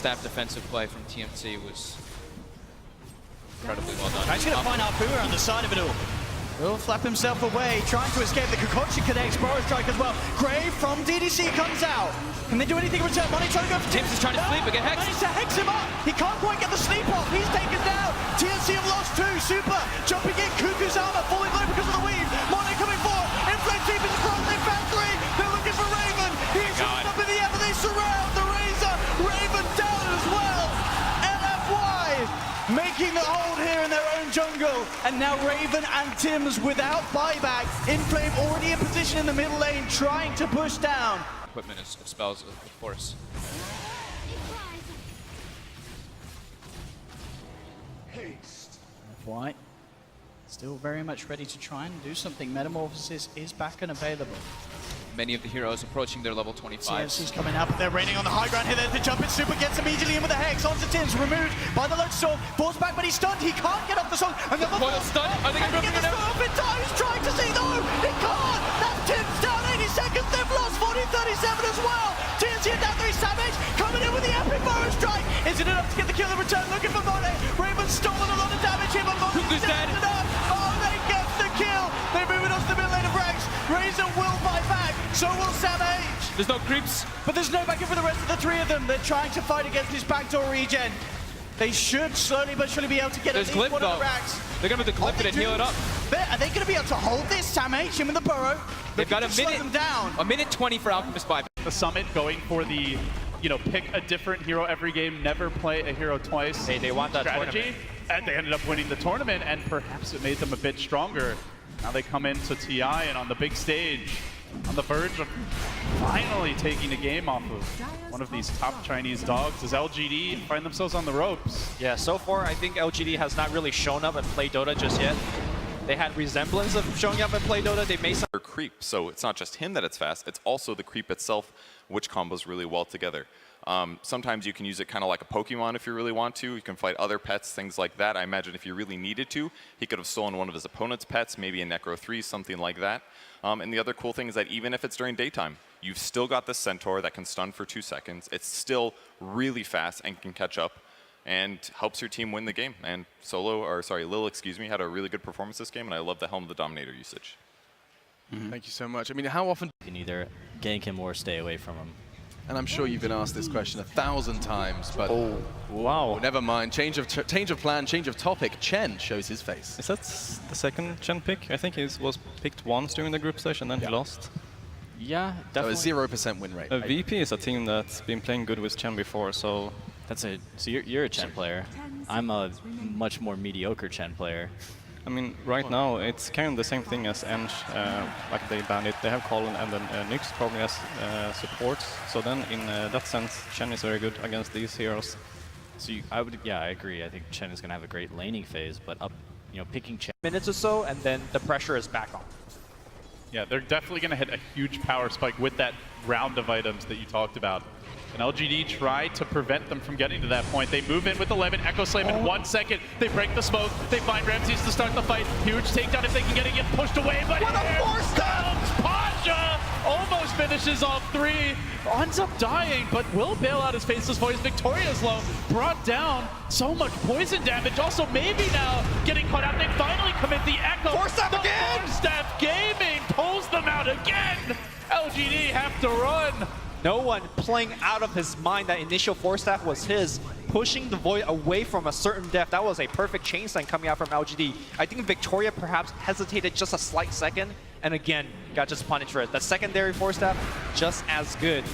staff defensive play from TMC was incredibly well done. He's going to find Arpua on the side of it all. Will flap himself away, trying to escape. The concoction connects. Burrow strike as well. Gray from DDC comes out. Can they do anything in return? Money trying to go for Tims is trying to sleep, but get hexed. Managed to hex him up. He can't quite get the sleep off. He's taken down. TNC have lost two. Super jumping in. Cuckoo's armor falling low because of the weave. Money coming forward. Inflame deep in the front. They found three. They're looking for Raven. He's rolled up in the air, but they surround the Razor. Raven down as well. LFY making the hold here in their own jungle. And now Raven and Tims without buyback. Inflame already in position in the middle lane, trying to push down. Equipment is spells, of course. White still very much ready to try and do something. Metamorphosis is back and available. Many of the heroes approaching their level 25. TFC's coming up, they're raining on the high ground here. There's the jump in. Super gets immediately in with the hex. Onto Tims, removed by the Lotus. Falls back, but he's stunned. He can't get off the song. Another Royal stun. I think I'm get the stun off in time. He's trying to see though. He can't. That's Tims down 80 seconds. They've lost 40-37 as well. TNC are down 3. Savage coming in with the epic Burrow strike. Is it enough to get the kill in return? Looking for Monet. Raven's stolen a lot of damage here, but Monet's dead. Oh, they get the kill. They're moving us to the mid lane of ranks. Razor will buy back. So will Savage. There's no creeps. But there's no backing for the rest of the three of them. They're trying to fight against this backdoor regen. They should slowly but surely be able to get at least one of the racks. They're going to clip it and heal it up. Are they going to be able to hold this? Savage, him and the Burrow. They've got a minute 20 for Alchemist buyback. The Summit going for the, pick a different hero every game, never play a hero twice. Hey, they want that strategy. tournament. And they ended up winning the tournament, and perhaps it made them a bit stronger. Now they come into TI and on the big stage, on the verge of finally taking a game off of one of these top Chinese dogs, as LGD find themselves on the ropes. Yeah, so far I think LGD has not really shown up and played Dota just yet. They had resemblance of showing up and play Dota. They made some creep, so it's not just him that it's fast, it's also the creep itself, which combos really well together. Sometimes you can use it kind of like a Pokemon if you really want to. You can fight other pets, things like that. I imagine if you really needed to, he could have stolen one of his opponent's pets, maybe a Necro 3, something like that. And the other cool thing is that even if it's during daytime, you've still got the Centaur that can stun for 2 seconds. It's still really fast and can catch up and helps your team win the game. And Lil, had a really good performance this game, and I love the Helm of the Dominator usage. Thank you so much. I mean, how often You can either gank him or stay away from him. and I'm sure you've been asked this question 1,000 times, but Wow. never mind. Change of plan, change of topic. Chen shows his face. Is that the second Chen pick? I think he was picked once during the group stage and then he lost. Yeah, So definitely. a 0% win rate. VP is a team that's been playing good with Chen before, so... So you're a Chen player. I'm a much more mediocre Chen player. I mean, right now, it's kind of the same thing as Eng, like they banned it. They have Colin and then Nyx probably as supports. So then, in that sense, Chen is very good against these heroes. So I agree. I think Chen is going to have a great laning phase, but picking Chen. minutes or so, and then the pressure is back on. Yeah, they're definitely going to hit a huge power spike with that round of items that you talked about. And LGD tried to prevent them from getting to that point. They move in with 11, Echo Slam in 1 second. They break the smoke. They find Ramses to start the fight. Huge takedown if they can get it, get pushed away. But what a force comes Pasha! Almost finishes off 3. Ends up dying, but will bail out his Faceless Voice. Victoria's low. Brought down. So much poison damage. Also maybe now getting caught out. They finally commit the Echo. Force Staff again! Force Staff Gaming pulls them out again. LGD have to run. No one playing out of his mind. That initial force staff was his, pushing the Void away from a certain depth. That was a perfect chain sign coming out from LGD. I think Victoria perhaps hesitated just a slight second, and again, got just punished for it. The secondary force staff, just as good.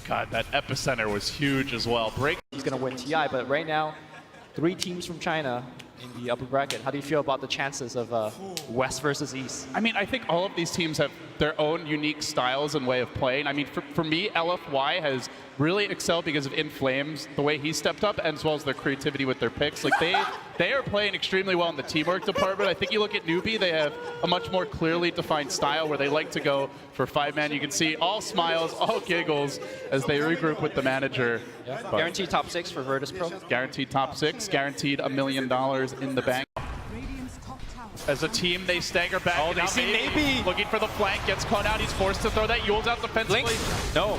God, that epicenter was huge as well. He's going to win TI, but right now, 3 teams from China in the upper bracket. How do you feel about the chances of West versus East? I mean, I think all of these teams have their own unique styles and way of playing. I mean, for me, LFY has really excelled because of Inflames, the way he stepped up, as well as their creativity with their picks. Like they are playing extremely well in the teamwork department. I think you look at Newbie, they have a much more clearly defined style where they like to go for 5-man. You can see all smiles, all giggles as they regroup with the manager. Yeah. Guaranteed top 6 for Virtus Pro. Guaranteed top 6, guaranteed $1 million in the bank. As a team, they stagger back. Oh, they see maybe looking for the flank, gets caught out. He's forced to throw that. Yule's out defensively. No.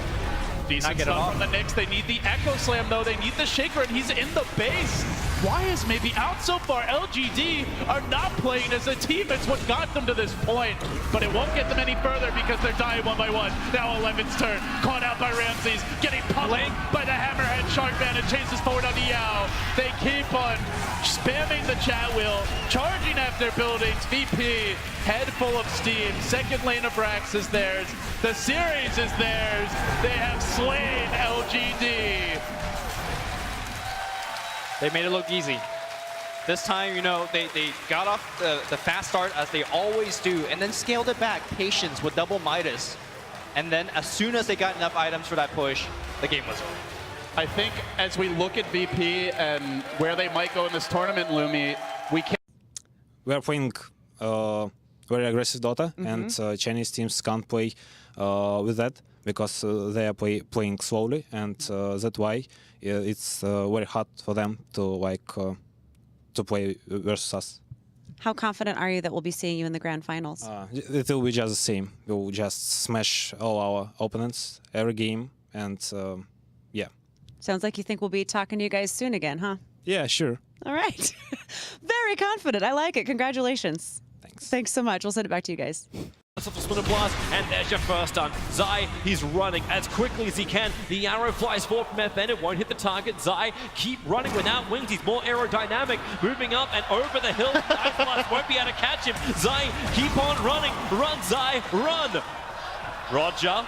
Decent stuff from the Knicks. They need the Echo Slam, though. They need the Shaker, and he's in the base. Why is maybe out so far? LGD are not playing as a team. It's what got them to this point. But it won't get them any further because they're dying one by one. Now 11's turn. Caught out by Ramses. Getting pummeled by the Hammerhead Shark Man and chases forward on the Yao. They keep on spamming the chat wheel, charging after buildings. VP, head full of steam. Second lane of Brax is theirs. The series is theirs. They have slain LGD. They made it look easy. This time, you know, they got off the fast start as they always do, and then scaled it back. Patience with double Midas. And then as soon as they got enough items for that push, the game was over. I think as we look at VP and where they might go in this tournament, Lumi, we can't. We are playing very aggressive Dota, and Chinese teams can't play with that because they are playing slowly, and that's why it's very hard for them to to play versus us. How confident are you that we'll be seeing you in the grand finals? It will be just the same. We'll just smash all our opponents every game, and yeah. Sounds like you think we'll be talking to you guys soon again, huh? Yeah, sure. All right. Very confident. I like it. Congratulations. Thanks. Thanks so much. We'll send it back to you guys. Splinter Blast, and there's your first stun. Zai, he's running as quickly as he can. The arrow flies forward from FN, it won't hit the target. Zai, keep running without wings, he's more aerodynamic, moving up and over the hill. Ice Blast won't be able to catch him. Zai, keep on running, run Zai, run! Roger,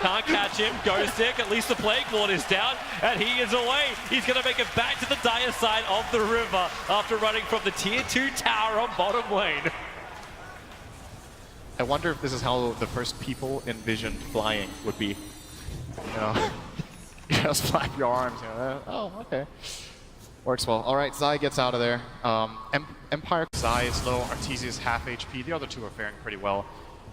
can't catch him, goes sick, at least the Plague Lord is down, and he is away. He's gonna make it back to the dire side of the river after running from the tier 2 tower on bottom lane. I wonder if this is how the first people envisioned flying would be. You know, you just flap your arms. You know, oh, okay. Works well. All right, Zai gets out of there. Empire. Zai is low, Arteezy is half HP. The other two are faring pretty well.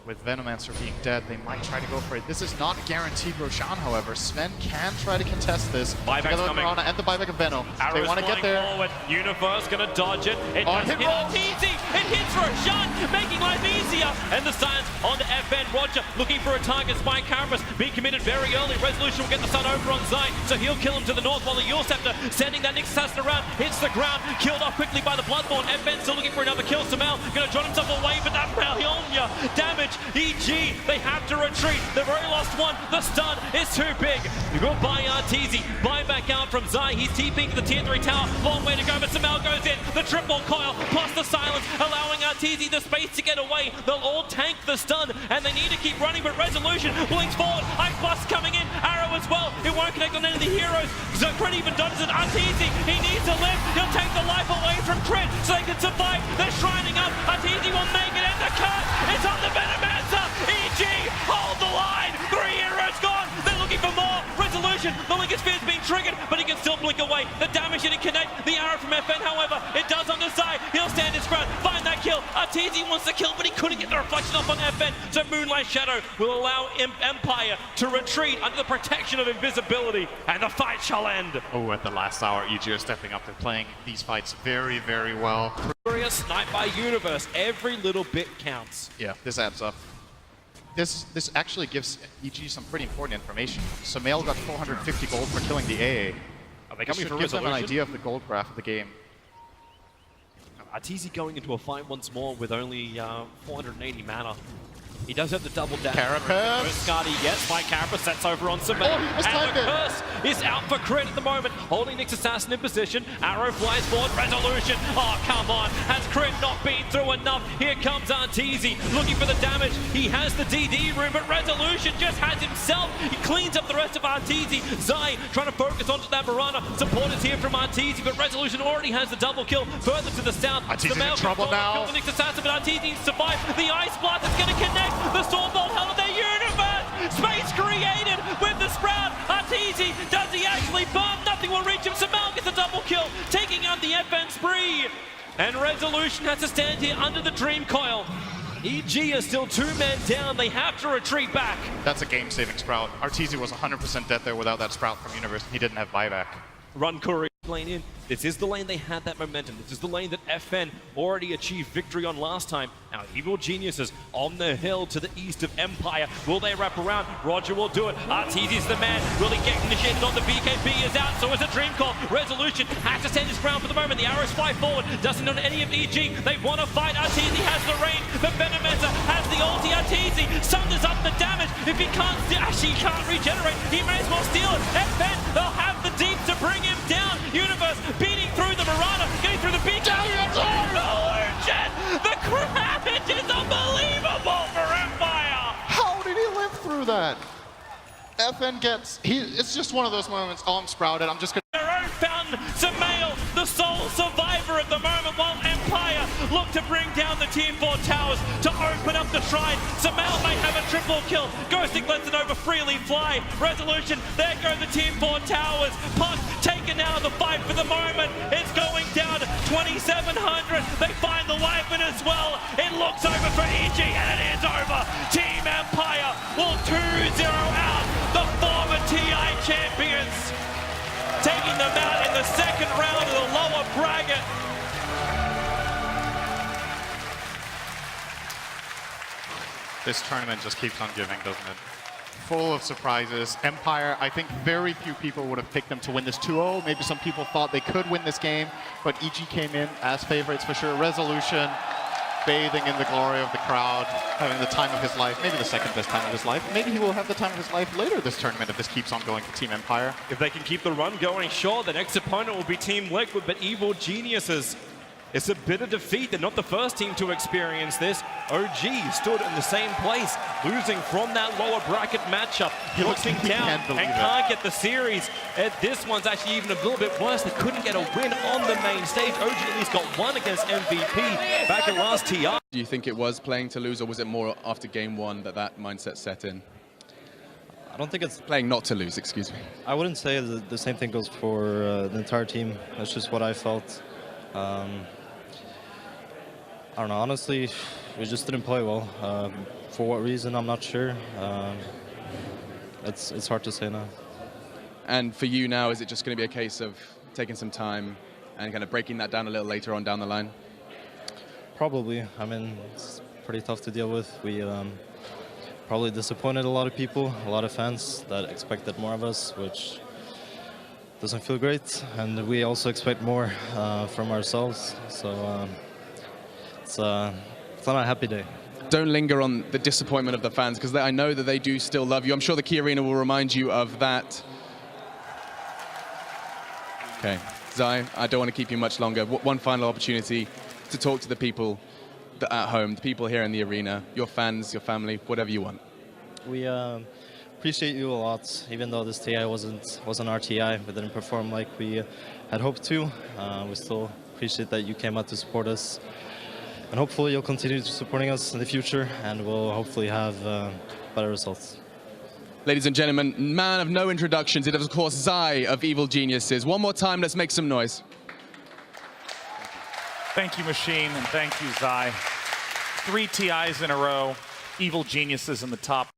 With Venomancer being dead, they might try to go for it. This is not guaranteed Roshan, however. Sven can try to contest this. Buyback's coming. Piranha and the buyback of Veno. They want to get there. Forward. Universe gonna dodge it. It doesn't hit Arteezy. It hits Roshan, making life easier. And the Science onto FN. Roger looking for a target. Spike Carapace being committed very early. Resolution will get the stun over on Zai, so he'll kill him to the north while the Yule Scepter sending that Nyx Assassin around. Hits the ground. Killed off quickly by the Bloodborne. FN still looking for another kill. Samel gonna draw himself away, but that Brahionia damage. EG, they have to retreat. They've already lost one. The stun is too big. Goodbye Arteezy. Buy back out from Zai. He's TPing to the tier 3 tower. Long way to go, but Samel goes in. The triple coil plus the silence, allowing Arteezy the space to get away. They'll all tank the stun, and they need to keep running, but Resolution blinks forward. Ice Blast coming in. Arrow as well. It won't connect on any of the heroes. Crit even dodges it. Arteezy, he needs to live. He'll take the life away from Crit so they can survive. They're shrining up. Arteezy will make it, and the cut is on the Venomancer. EG, hold the line. 3 heroes gone. They're looking for more. Resolution, the Lincoln Sphere is being triggered, but he can still blink away. The damage didn't connect. The arrow from FN, however, it does on the side. He'll stand his ground, find that kill. Arteezy wants the kill, but he couldn't get the reflection up on FN. So Moonlight Shadow will allow Empire to retreat under the protection of invisibility, and the fight shall end. Oh, at the last hour, EG are stepping up. They're playing these fights very, very well. Furious sniped by Universe. Every little bit counts. Yeah, this adds up. This actually gives EG some pretty important information. Samel got 450 gold for killing the AA. Are they This coming should for give them an Resolution? idea of the gold graph of the game. Arteezy going into a fight once more with only 480 mana. He does have the double dash. Carapace! First card he gets by Carapace, sets over on Samel. Oh, he mistimed and the it. curse is out for Crit at the moment, holding Nyx Assassin in position. Arrow flies forward, Resolution. Oh, come on. Has Crit not been through enough? Here comes Arteezy, looking for the damage. He has the DD room, but Resolution just has himself. He cleans up the rest of Arteezy. Zai trying to focus onto that Mirana. Support is here from Arteezy, but Resolution already has the double kill further to the south. Arteezy's in trouble now. Kill the Nyx Assassin, but Arteezy survives. The Ice Blast is going to connect. The Stormbolt held of their universe. Space created with the Sprout. Arteezy, does he actually burn? Nothing will reach him. Samel gets a double kill, taking out the FN spree. And Resolution has to stand here under the Dream Coil. EG is still 2 men down. They have to retreat back. That's a game-saving Sprout. Arteezy was 100% dead there without that Sprout from Universe. He didn't have buyback. Run Curry. lane in. This is the lane they had that momentum. This is the lane that FN already achieved victory on last time. Now Evil Geniuses on the hill to the east of Empire. Will they wrap around? Roger will do it. Arteezy's the man, really getting the shit on. The BKB is out, so is a Dream Call. Resolution has to stand his ground for the moment. The arrows fly forward, doesn't know any of EG. They want to fight. Arteezy has the range, but Venomancer has the ulti. Arteezy sums up the damage. If he can't, actually can't regenerate, he may as well steal it. FN, they'll have the deep to bring him down. Universe beating through the Mirana, getting through the beach. The Cravage is unbelievable for Empire. How did he live through that? FN gets, it's just one of those moments, oh, I'm sprouted, I'm just gonna... Their own fountain, Sumail, the sole survivor at the moment, while Empire look to bring down the Team 4 towers to open up the shrine. Sumail may have a triple kill. Ghosting lets it over freely fly. Resolution, there go the Team 4 towers. Puck taken out of the fight for the moment. It's going down to 2,700. They find the weapon as well. It looks over for EG, and it is over. Team Empire will 2-0 out the former TI champions, taking them out in the second round of the lower bracket. This tournament just keeps on giving, doesn't it? Full of surprises. Empire, I think very few people would have picked them to win this 2-0. Maybe some people thought they could win this game, but EG came in as favorites for sure. Resolution, bathing in the glory of the crowd, having the time of his life, maybe the second best time of his life. Maybe he will have the time of his life later this tournament if this keeps on going for Team Empire. If they can keep the run going, sure, the next opponent will be Team Liquid, but Evil Geniuses, it's a bitter defeat. They're not the first team to experience this. OG stood in the same place, losing from that lower bracket matchup, looking down and can't get the series. This one's actually even a little bit worse. They couldn't get a win on the main stage. OG at least got one against MVP back at last TI. Do you think it was playing to lose, or was it more after game one that mindset set in? I don't think it's playing not to lose, excuse me. I wouldn't say the same thing goes for the entire team. That's just what I felt. I don't know, honestly, we just didn't play well. For what reason, I'm not sure. It's hard to say now. And for you now, is it just going to be a case of taking some time and kind of breaking that down a little later on down the line? Probably. I mean, it's pretty tough to deal with. We probably disappointed a lot of people, a lot of fans that expected more of us, which doesn't feel great. And we also expect more from ourselves. So it's not a happy day. Don't linger on the disappointment of the fans, because I know that they do still love you. I'm sure the Key Arena will remind you of that. Okay, Zai, I don't want to keep you much longer. One final opportunity to talk to the people at home, the people here in the arena, your fans, your family, whatever you want. We appreciate you a lot, even though this TI wasn't our TI. We didn't perform like we had hoped to. We still appreciate that you came out to support us. And hopefully you'll continue supporting us in the future, and we'll hopefully have better results. Ladies and gentlemen, man of no introductions, it is of course Zai of Evil Geniuses. One more time, let's make some noise. Thank you, Machine, and thank you, Zai. 3 TIs in a row, Evil Geniuses in the top.